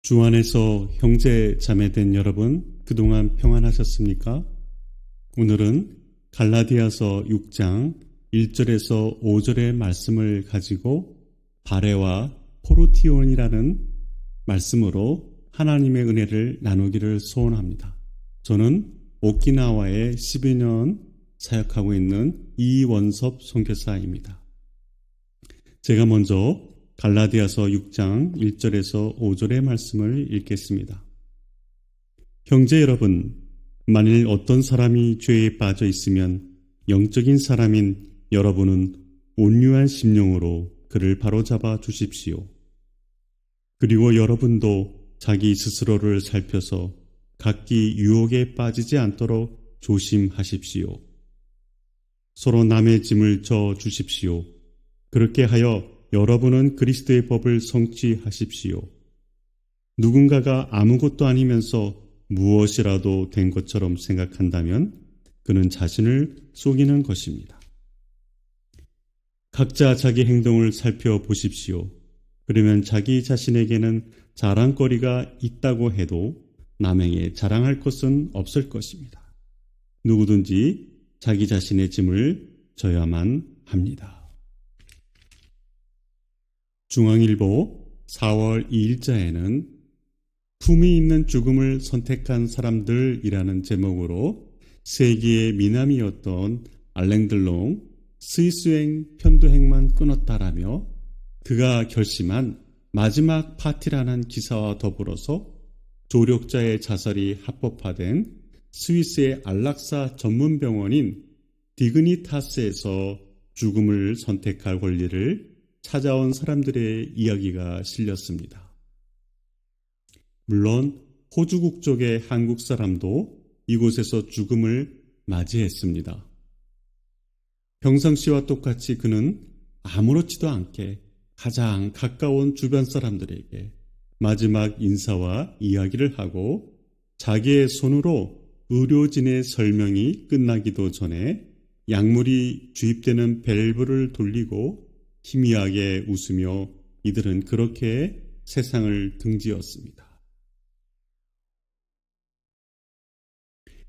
주 안에서 형제 자매된 여러분, 그동안 평안하셨습니까? 오늘은 갈라디아서 6장 1절에서 5절의 말씀을 가지고 바레와 포르티온이라는 말씀으로 하나님의 은혜를 나누기를 소원합니다. 저는 오키나와에 12년 사역하고 있는 이원섭 선교사입니다. 제가 먼저 갈라디아서 6장 1절에서 5절의 말씀을 읽겠습니다. 형제 여러분, 만일 어떤 사람이 죄에 빠져 있으면 영적인 사람인 여러분은 온유한 심령으로 그를 바로잡아 주십시오. 그리고 여러분도 자기 스스로를 살펴서 각기 유혹에 빠지지 않도록 조심하십시오. 서로 남의 짐을 져 주십시오. 그렇게 하여 여러분은 그리스도의 법을 성취하십시오. 누군가가 아무것도 아니면서 무엇이라도 된 것처럼 생각한다면 그는 자신을 속이는 것입니다. 각자 자기 행동을 살펴보십시오. 그러면 자기 자신에게는 자랑거리가 있다고 해도 남에게 자랑할 것은 없을 것입니다. 누구든지 자기 자신의 짐을 져야만 합니다. 중앙일보 4월 2일자에는 품이 있는 죽음을 선택한 사람들이라는 제목으로 세계의 미남이었던 알랭들롱 스위스행 편도행만 끊었다라며 그가 결심한 마지막 파티라는 기사와 더불어서 조력자의 자살이 합법화된 스위스의 안락사 전문병원인 디그니타스에서 죽음을 선택할 권리를 찾아온 사람들의 이야기가 실렸습니다. 물론 호주 국적의 한국 사람도 이곳에서 죽음을 맞이했습니다. 평상시와 똑같이 그는 아무렇지도 않게 가장 가까운 주변 사람들에게 마지막 인사와 이야기를 하고 자기의 손으로 의료진의 설명이 끝나기도 전에 약물이 주입되는 밸브를 돌리고 희미하게 웃으며 이들은 그렇게 세상을 등지었습니다.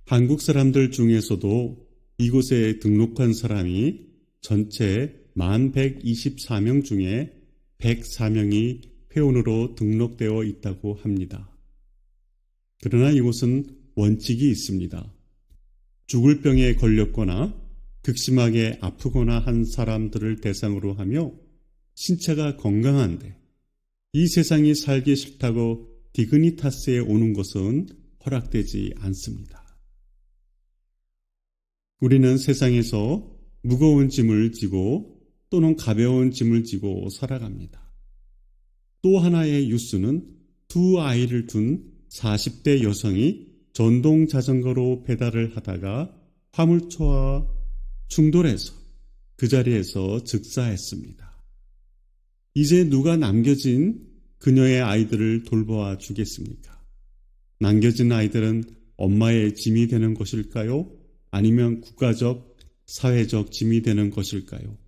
한국 사람들 중에서도 이곳에 등록한 사람이 전체 1124명 중에 104명이 회원으로 등록되어 있다고 합니다. 그러나 이곳은 원칙이 있습니다. 죽을 병에 걸렸거나 극심하게 아프거나 한 사람들을 대상으로 하며 신체가 건강한데 이 세상이 살기 싫다고 디그니타스에 오는 것은 허락되지 않습니다. 우리는 세상에서 무거운 짐을 지고 또는 가벼운 짐을 지고 살아갑니다. 또 하나의 뉴스는 두 아이를 둔 40대 여성이 전동 자전거로 배달을 하다가 화물차와 충돌해서 그 자리에서 즉사했습니다. 이제 누가 남겨진 그녀의 아이들을 돌보아 주겠습니까? 남겨진 아이들은 엄마의 짐이 되는 것일까요? 아니면 국가적, 사회적 짐이 되는 것일까요?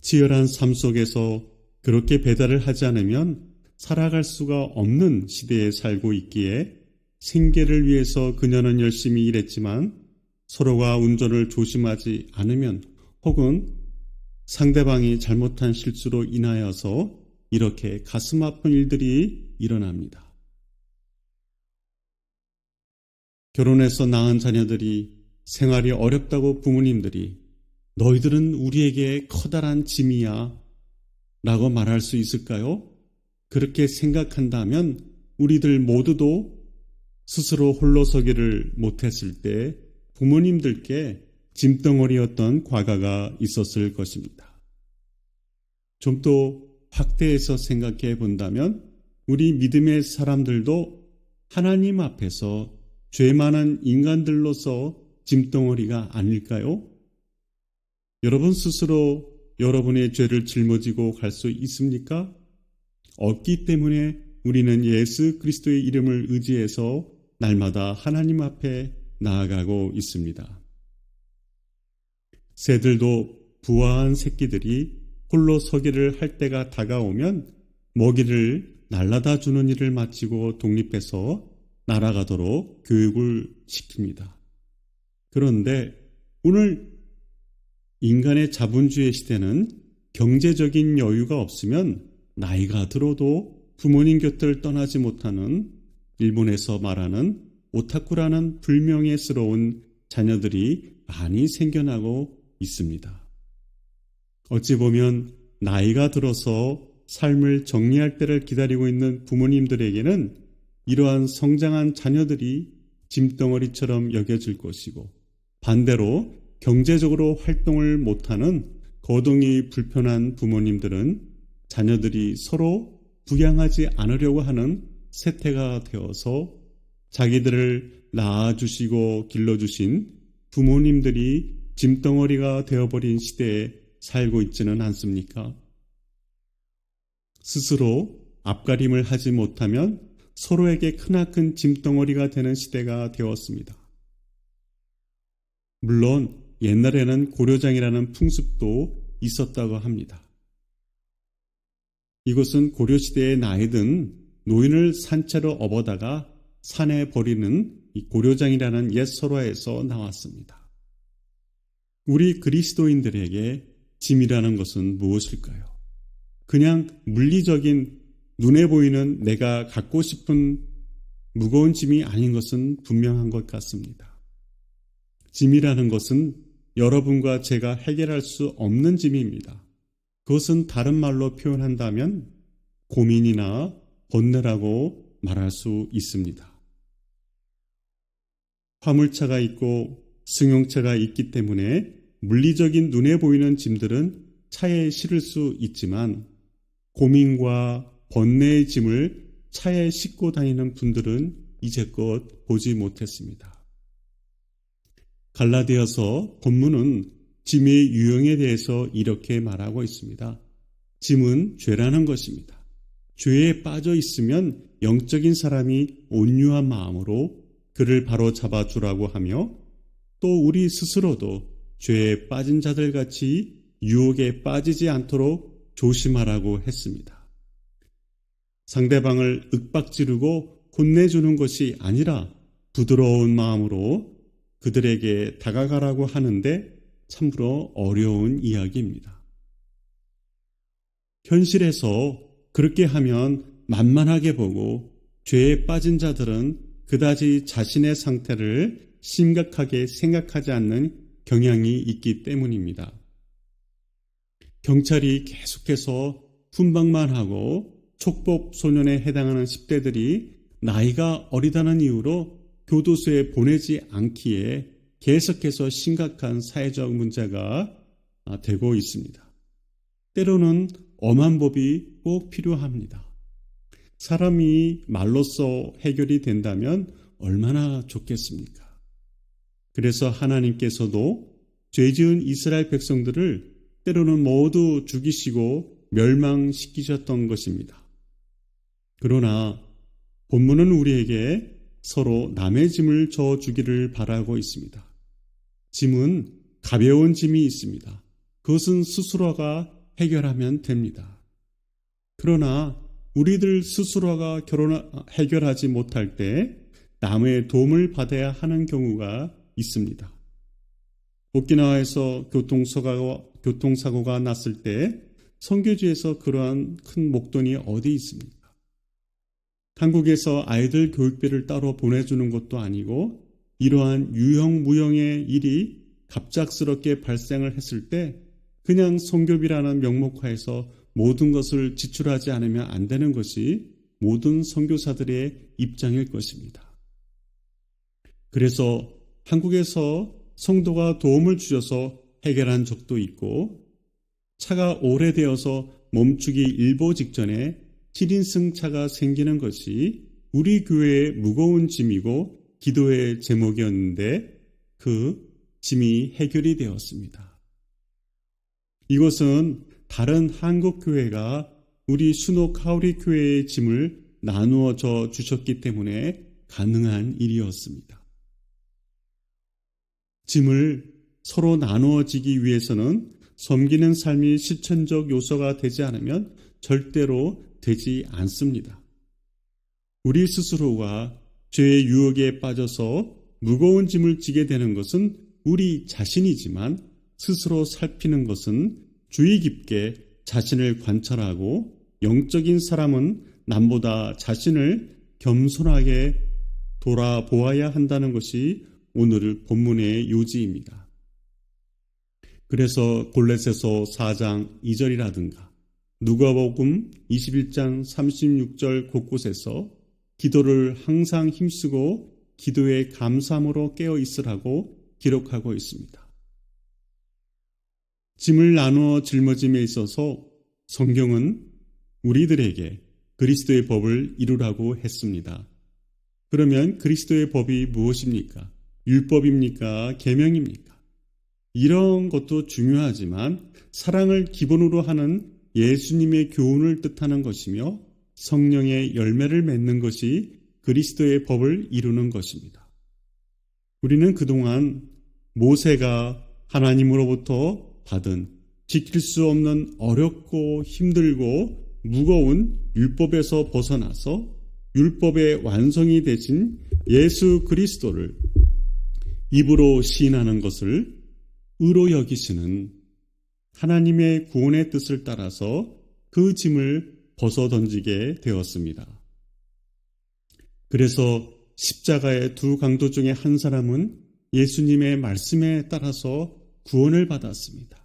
치열한 삶 속에서 그렇게 배달을 하지 않으면 살아갈 수가 없는 시대에 살고 있기에 생계를 위해서 그녀는 열심히 일했지만 서로가 운전을 조심하지 않으면 혹은 상대방이 잘못한 실수로 인하여서 이렇게 가슴 아픈 일들이 일어납니다. 결혼해서 낳은 자녀들이 생활이 어렵다고 부모님들이 너희들은 우리에게 커다란 짐이야 라고 말할 수 있을까요? 그렇게 생각한다면 우리들 모두도 스스로 홀로 서기를 못했을 때 부모님들께 짐덩어리였던 과거가 있었을 것입니다. 좀 더 확대해서 생각해 본다면 우리 믿음의 사람들도 하나님 앞에서 죄 많은 인간들로서 짐덩어리가 아닐까요? 여러분 스스로 여러분의 죄를 짊어지고 갈 수 있습니까? 없기 때문에 우리는 예수 그리스도의 이름을 의지해서 날마다 하나님 앞에 나아가고 있습니다. 새들도 부화한 새끼들이 홀로 서기를 할 때가 다가오면 먹이를 날라다 주는 일을 마치고 독립해서 날아가도록 교육을 시킵니다. 그런데 오늘 인간의 자본주의 시대는 경제적인 여유가 없으면 나이가 들어도 부모님 곁을 떠나지 못하는 일본에서 말하는 오타쿠라는 불명예스러운 자녀들이 많이 생겨나고 있습니다. 어찌 보면 나이가 들어서 삶을 정리할 때를 기다리고 있는 부모님들에게는 이러한 성장한 자녀들이 짐덩어리처럼 여겨질 것이고, 반대로 경제적으로 활동을 못하는 거동이 불편한 부모님들은 자녀들이 서로 부양하지 않으려고 하는 세태가 되어서 자기들을 낳아주시고 길러주신 부모님들이 짐덩어리가 되어버린 시대에 살고 있지는 않습니까? 스스로 앞가림을 하지 못하면 서로에게 크나큰 짐덩어리가 되는 시대가 되었습니다. 물론 옛날에는 고려장이라는 풍습도 있었다고 합니다. 이것은 고려시대에 나이 든 노인을 산채로 업어다가 산에 버리는 이 고려장이라는 옛 설화에서 나왔습니다. 우리 그리스도인들에게 짐이라는 것은 무엇일까요? 그냥 물리적인 눈에 보이는 내가 갖고 싶은 무거운 짐이 아닌 것은 분명한 것 같습니다. 짐이라는 것은 여러분과 제가 해결할 수 없는 짐입니다. 그것은 다른 말로 표현한다면 고민이나 번뇌라고 말할 수 있습니다. 화물차가 있고 승용차가 있기 때문에 물리적인 눈에 보이는 짐들은 차에 실을 수 있지만 고민과 번뇌의 짐을 차에 싣고 다니는 분들은 이제껏 보지 못했습니다. 갈라디아서 본문은 짐의 유형에 대해서 이렇게 말하고 있습니다. 짐은 죄라는 것입니다. 죄에 빠져 있으면 영적인 사람이 온유한 마음으로 그를 바로 잡아주라고 하며, 또 우리 스스로도 죄에 빠진 자들같이 유혹에 빠지지 않도록 조심하라고 했습니다. 상대방을 윽박지르고 혼내주는 것이 아니라 부드러운 마음으로 그들에게 다가가라고 하는데 참으로 어려운 이야기입니다. 현실에서 그렇게 하면 만만하게 보고 죄에 빠진 자들은 그다지 자신의 상태를 심각하게 생각하지 않는 경향이 있기 때문입니다. 경찰이 계속해서 훈방만 하고 촉법 소년에 해당하는 10대들이 나이가 어리다는 이유로 교도소에 보내지 않기에 계속해서 심각한 사회적 문제가 되고 있습니다. 때로는 엄한 법이 꼭 필요합니다. 사람이 말로써 해결이 된다면 얼마나 좋겠습니까? 그래서 하나님께서도 죄지은 이스라엘 백성들을 때로는 모두 죽이시고 멸망시키셨던 것입니다. 그러나 본문은 우리에게 서로 남의 짐을 져주기를 바라고 있습니다. 짐은 가벼운 짐이 있습니다. 그것은 스스로가 해결하면 됩니다. 그러나 우리들 스스로가 해결하지 못할 때 남의 도움을 받아야 하는 경우가 있습니다. 오키나와에서 교통사고가 났을 때 선교지에서 그러한 큰 목돈이 어디 있습니까? 한국에서 아이들 교육비를 따로 보내주는 것도 아니고 이러한 유형무형의 일이 갑작스럽게 발생을 했을 때 그냥 선교비라는 명목하에서 모든 것을 지출하지 않으면 안 되는 것이 모든 선교사들의 입장일 것입니다. 그래서 한국에서 성도가 도움을 주셔서 해결한 적도 있고, 차가 오래되어서 멈추기 일보 직전에 7인승차가 생기는 것이 우리 교회의 무거운 짐이고 기도의 제목이었는데 그 짐이 해결이 되었습니다. 이것은 다른 한국 교회가 우리 순호 카오리 교회의 짐을 나누어 주셨기 때문에 가능한 일이었습니다. 짐을 서로 나누어지기 위해서는 섬기는 삶이 실천적 요소가 되지 않으면 절대로 되지 않습니다. 우리 스스로가 죄의 유혹에 빠져서 무거운 짐을 지게 되는 것은 우리 자신이지만 스스로 살피는 것은 주의 깊게 자신을 관찰하고 영적인 사람은 남보다 자신을 겸손하게 돌아보아야 한다는 것이 오늘 본문의 요지입니다. 그래서 골로새서 4장 2절이라든가 누가복음 21장 36절 곳곳에서 기도를 항상 힘쓰고 기도에 감사함으로 깨어 있으라고 기록하고 있습니다. 짐을 나누어 짊어짐에 있어서 성경은 우리들에게 그리스도의 법을 이루라고 했습니다. 그러면 그리스도의 법이 무엇입니까? 율법입니까? 계명입니까? 이런 것도 중요하지만 사랑을 기본으로 하는 예수님의 교훈을 뜻하는 것이며 성령의 열매를 맺는 것이 그리스도의 법을 이루는 것입니다. 우리는 그동안 모세가 하나님으로부터 받은 지킬 수 없는 어렵고 힘들고 무거운 율법에서 벗어나서 율법의 완성이 되신 예수 그리스도를 입으로 시인하는 것을 의로 여기시는 하나님의 구원의 뜻을 따라서 그 짐을 벗어 던지게 되었습니다. 그래서 십자가의 두 강도 중에 한 사람은 예수님의 말씀에 따라서 구원을 받았습니다.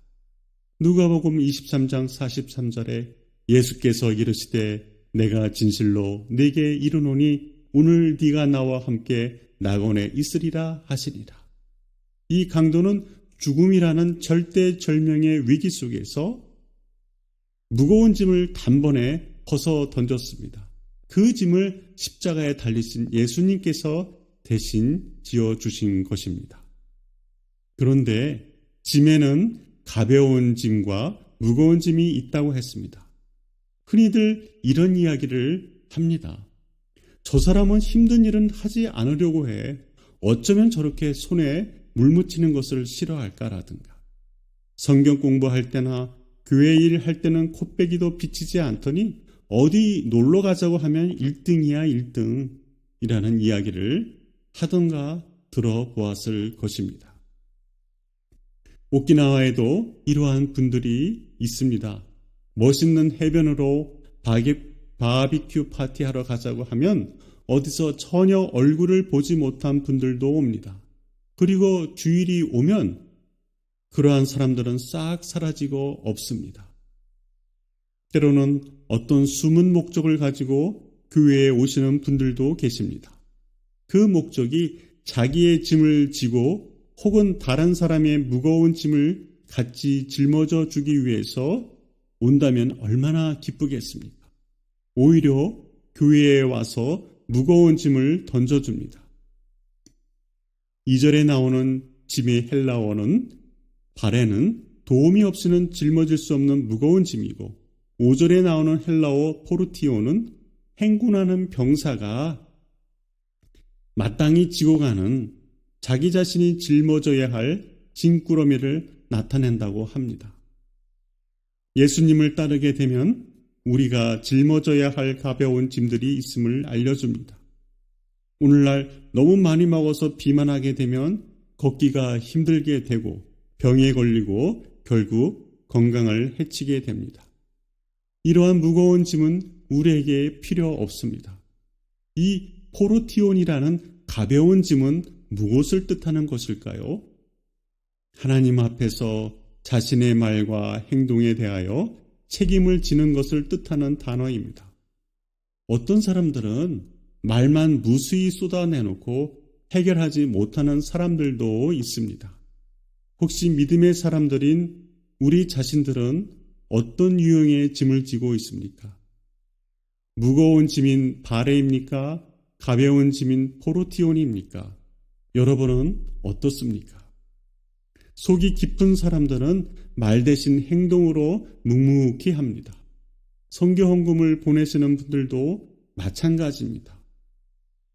누가복음 23장 43절에 예수께서 이르시되 내가 진실로 네게 이르노니 오늘 네가 나와 함께 낙원에 있으리라 하시니라. 이 강도는 죽음이라는 절대절명의 위기 속에서 무거운 짐을 단번에 벗어 던졌습니다. 그 짐을 십자가에 달리신 예수님께서 대신 지어주신 것입니다. 그런데 짐에는 가벼운 짐과 무거운 짐이 있다고 했습니다. 흔히들 이런 이야기를 합니다. 저 사람은 힘든 일은 하지 않으려고 해. 어쩌면 저렇게 손에 물 묻히는 것을 싫어할까라든가. 성경 공부할 때나 교회 일 할 때는 코빼기도 비치지 않더니 어디 놀러 가자고 하면 1등이야 1등이라는 이야기를 하던가 들어보았을 것입니다. 오키나와에도 이러한 분들이 있습니다. 멋있는 해변으로 바비큐 파티하러 가자고 하면 어디서 전혀 얼굴을 보지 못한 분들도 옵니다. 그리고 주일이 오면 그러한 사람들은 싹 사라지고 없습니다. 때로는 어떤 숨은 목적을 가지고 교회에 오시는 분들도 계십니다. 그 목적이 자기의 짐을 지고 혹은 다른 사람의 무거운 짐을 같이 짊어져 주기 위해서 온다면 얼마나 기쁘겠습니까? 오히려 교회에 와서 무거운 짐을 던져줍니다. 2절에 나오는 짐의 헬라어는 바레는 도움이 없이는 짊어질 수 없는 무거운 짐이고 5절에 나오는 헬라어 포르티오는 행군하는 병사가 마땅히 지고 가는 자기 자신이 짊어져야 할 짐꾸러미를 나타낸다고 합니다. 예수님을 따르게 되면 우리가 짊어져야 할 가벼운 짐들이 있음을 알려줍니다. 오늘날 너무 많이 먹어서 비만하게 되면 걷기가 힘들게 되고 병에 걸리고 결국 건강을 해치게 됩니다. 이러한 무거운 짐은 우리에게 필요 없습니다. 이 포르티온이라는 가벼운 짐은 무엇을 뜻하는 것일까요? 하나님 앞에서 자신의 말과 행동에 대하여 책임을 지는 것을 뜻하는 단어입니다. 어떤 사람들은 말만 무수히 쏟아내놓고 해결하지 못하는 사람들도 있습니다. 혹시 믿음의 사람들인 우리 자신들은 어떤 유형의 짐을 지고 있습니까? 무거운 짐인 바레입니까? 가벼운 짐인 포르티온입니까? 여러분은 어떻습니까? 속이 깊은 사람들은 말 대신 행동으로 묵묵히 합니다. 선교 헌금을 보내시는 분들도 마찬가지입니다.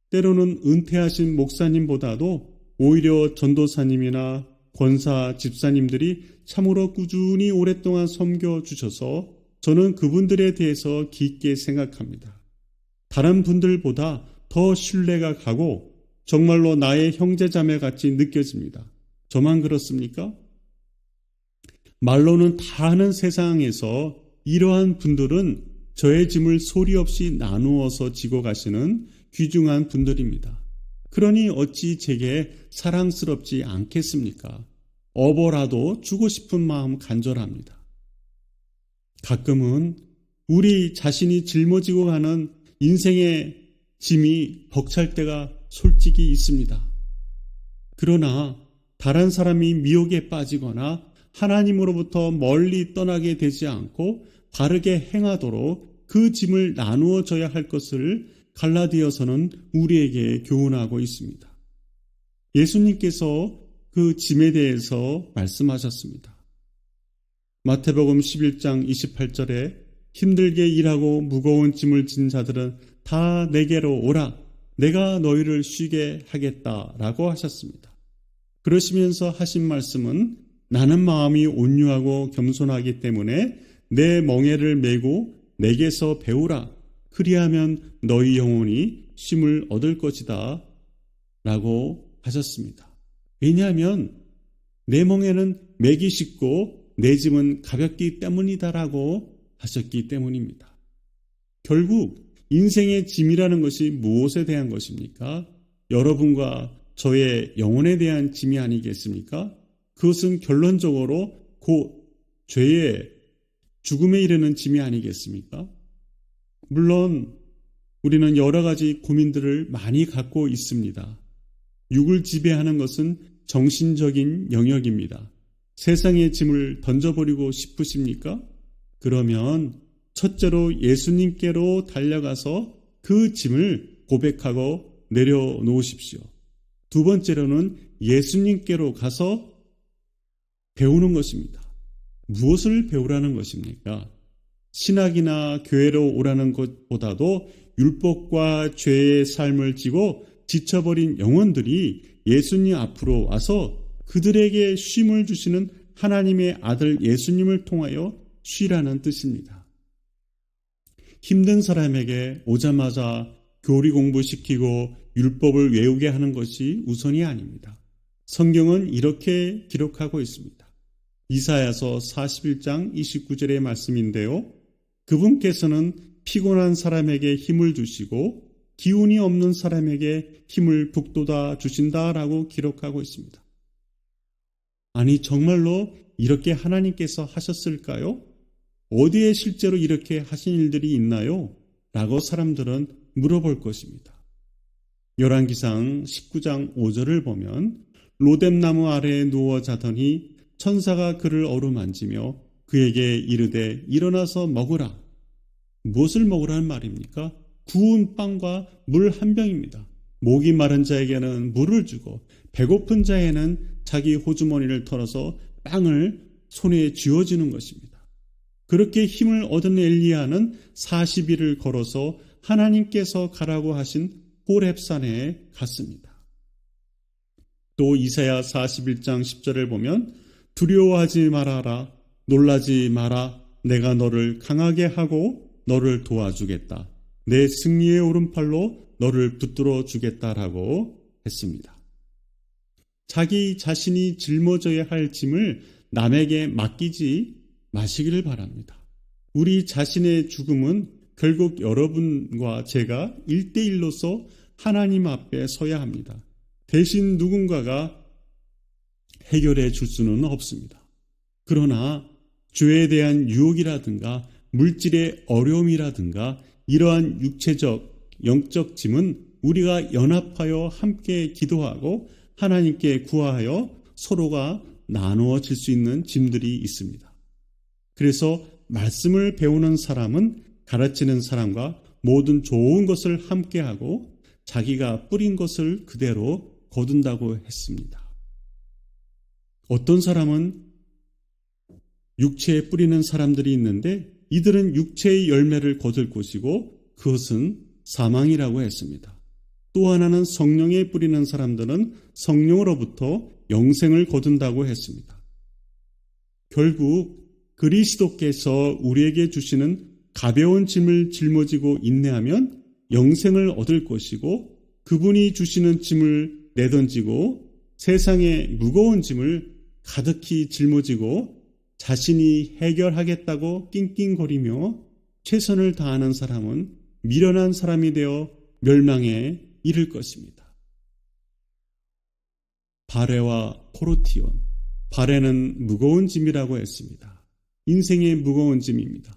때로는 은퇴하신 목사님보다도 오히려 전도사님이나 권사 집사님들이 참으로 꾸준히 오랫동안 섬겨 주셔서 저는 그분들에 대해서 깊게 생각합니다. 다른 분들보다 더 신뢰가 가고 정말로 나의 형제자매 같이 느껴집니다. 저만 그렇습니까? 말로는 다 하는 세상에서 이러한 분들은 저의 짐을 소리 없이 나누어서 지고 가시는 귀중한 분들입니다. 그러니 어찌 제게 사랑스럽지 않겠습니까? 업어라도 주고 싶은 마음 간절합니다. 가끔은 우리 자신이 짊어지고 가는 인생의 짐이 벅찰 때가 솔직히 있습니다. 그러나 다른 사람이 미혹에 빠지거나 하나님으로부터 멀리 떠나게 되지 않고 바르게 행하도록 그 짐을 나누어 져야 할 것을 갈라디아서는 우리에게 교훈하고 있습니다. 예수님께서 그 짐에 대해서 말씀하셨습니다. 마태복음 11장 28절에 힘들게 일하고 무거운 짐을 진 자들은 다 내게로 오라. 내가 너희를 쉬게 하겠다라고 하셨습니다. 그러시면서 하신 말씀은 나는 마음이 온유하고 겸손하기 때문에 내 멍에를 메고 내게서 배우라. 그리하면 너희 영혼이 쉼을 얻을 것이다 라고 하셨습니다. 왜냐하면 내 멍에는 매기 쉽고 내 짐은 가볍기 때문이다라고 하셨기 때문입니다. 결국 인생의 짐이라는 것이 무엇에 대한 것입니까? 여러분과 저의 영혼에 대한 짐이 아니겠습니까? 그것은 결론적으로 곧 죄의 죽음에 이르는 짐이 아니겠습니까? 물론 우리는 여러 가지 고민들을 많이 갖고 있습니다. 육을 지배하는 것은 정신적인 영역입니다. 세상의 짐을 던져버리고 싶으십니까? 그러면 첫째로 예수님께로 달려가서 그 짐을 고백하고 내려놓으십시오. 두 번째로는 예수님께로 가서 배우는 것입니다. 무엇을 배우라는 것입니까? 신학이나 교회로 오라는 것보다도 율법과 죄의 삶을 지고 지쳐버린 영혼들이 예수님 앞으로 와서 그들에게 쉼을 주시는 하나님의 아들 예수님을 통하여 쉬라는 뜻입니다. 힘든 사람에게 오자마자 교리 공부시키고 율법을 외우게 하는 것이 우선이 아닙니다. 성경은 이렇게 기록하고 있습니다. 이사야서 41장 29절의 말씀인데요. 그분께서는 피곤한 사람에게 힘을 주시고 기운이 없는 사람에게 힘을 북돋아 주신다라고 기록하고 있습니다. 아니 정말로 이렇게 하나님께서 하셨을까요? 어디에 실제로 이렇게 하신 일들이 있나요? 라고 사람들은 물어볼 것입니다. 열왕기상 19장 5절을 보면 로뎀나무 아래에 누워 자더니 천사가 그를 어루만지며 그에게 이르되 일어나서 먹으라. 무엇을 먹으라는 말입니까? 구운 빵과 물 한 병입니다. 목이 마른 자에게는 물을 주고 배고픈 자에는 자기 호주머니를 털어서 빵을 손에 쥐어주는 것입니다. 그렇게 힘을 얻은 엘리야는 40일을 걸어서 하나님께서 가라고 하신 호렙산에 갔습니다. 또 이사야 41장 10절을 보면 두려워하지 말아라, 놀라지 마라, 내가 너를 강하게 하고 너를 도와주겠다. 내 승리의 오른팔로 너를 붙들어 주겠다라고 했습니다. 자기 자신이 짊어져야 할 짐을 남에게 맡기지 마시기를 바랍니다. 우리 자신의 죽음은 결국 여러분과 제가 1대1로서 하나님 앞에 서야 합니다. 대신 누군가가 해결해 줄 수는 없습니다. 그러나 죄에 대한 유혹이라든가 물질의 어려움이라든가 이러한 육체적, 영적 짐은 우리가 연합하여 함께 기도하고 하나님께 구하여 서로가 나누어질 수 있는 짐들이 있습니다. 그래서 말씀을 배우는 사람은 가르치는 사람과 모든 좋은 것을 함께하고 자기가 뿌린 것을 그대로 거둔다고 했습니다. 어떤 사람은 육체에 뿌리는 사람들이 있는데 이들은 육체의 열매를 거둘 것이고 그것은 사망이라고 했습니다. 또 하나는 성령에 뿌리는 사람들은 성령으로부터 영생을 거둔다고 했습니다. 결국 그리스도께서 우리에게 주시는 가벼운 짐을 짊어지고 인내하면 영생을 얻을 것이고 그분이 주시는 짐을 내던지고 세상의 무거운 짐을 가득히 짊어지고 자신이 해결하겠다고 낑낑거리며 최선을 다하는 사람은 미련한 사람이 되어 멸망에 이를 것입니다. 바레와 포르티온, 바레는 무거운 짐이라고 했습니다. 인생의 무거운 짐입니다.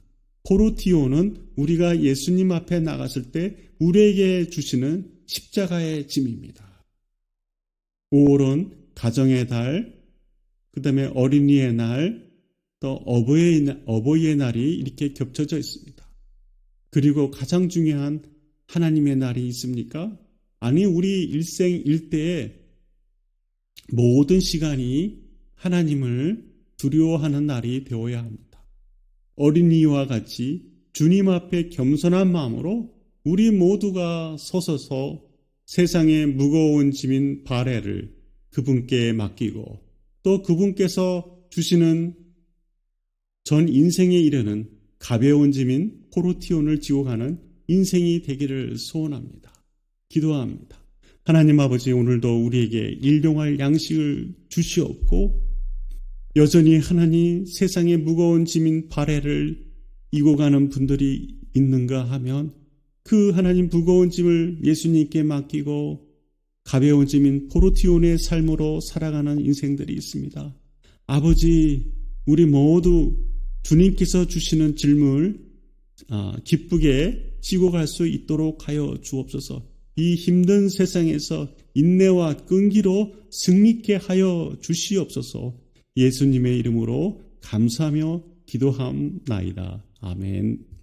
포르티온은 우리가 예수님 앞에 나갔을 때 우리에게 주시는 십자가의 짐입니다. 5월은 가정의 달, 그 다음에 어린이의 날, 또 어버이의 날이 이렇게 겹쳐져 있습니다. 그리고 가장 중요한 하나님의 날이 있습니까? 아니, 우리 일생 일대에 모든 시간이 하나님을 두려워하는 날이 되어야 합니다. 어린이와 같이 주님 앞에 겸손한 마음으로 우리 모두가 서서서 세상의 무거운 짐인 바레를 그분께 맡기고 또 그분께서 주시는 전 인생에 이르는 가벼운 짐인 포르티온을 지고 가는 인생이 되기를 소원합니다. 기도합니다. 하나님 아버지, 오늘도 우리에게 일용할 양식을 주시옵고 여전히 하나님 세상의 무거운 짐인 바레를 이고 가는 분들이 있는가 하면 그 하나님 무거운 짐을 예수님께 맡기고 가벼운 짐인 포르티온의 삶으로 살아가는 인생들이 있습니다. 아버지, 우리 모두 주님께서 주시는 짐을 기쁘게 지고 갈 수 있도록 하여 주옵소서. 이 힘든 세상에서 인내와 끈기로 승리케 하여 주시옵소서. 예수님의 이름으로 감사하며 기도함나이다. 아멘.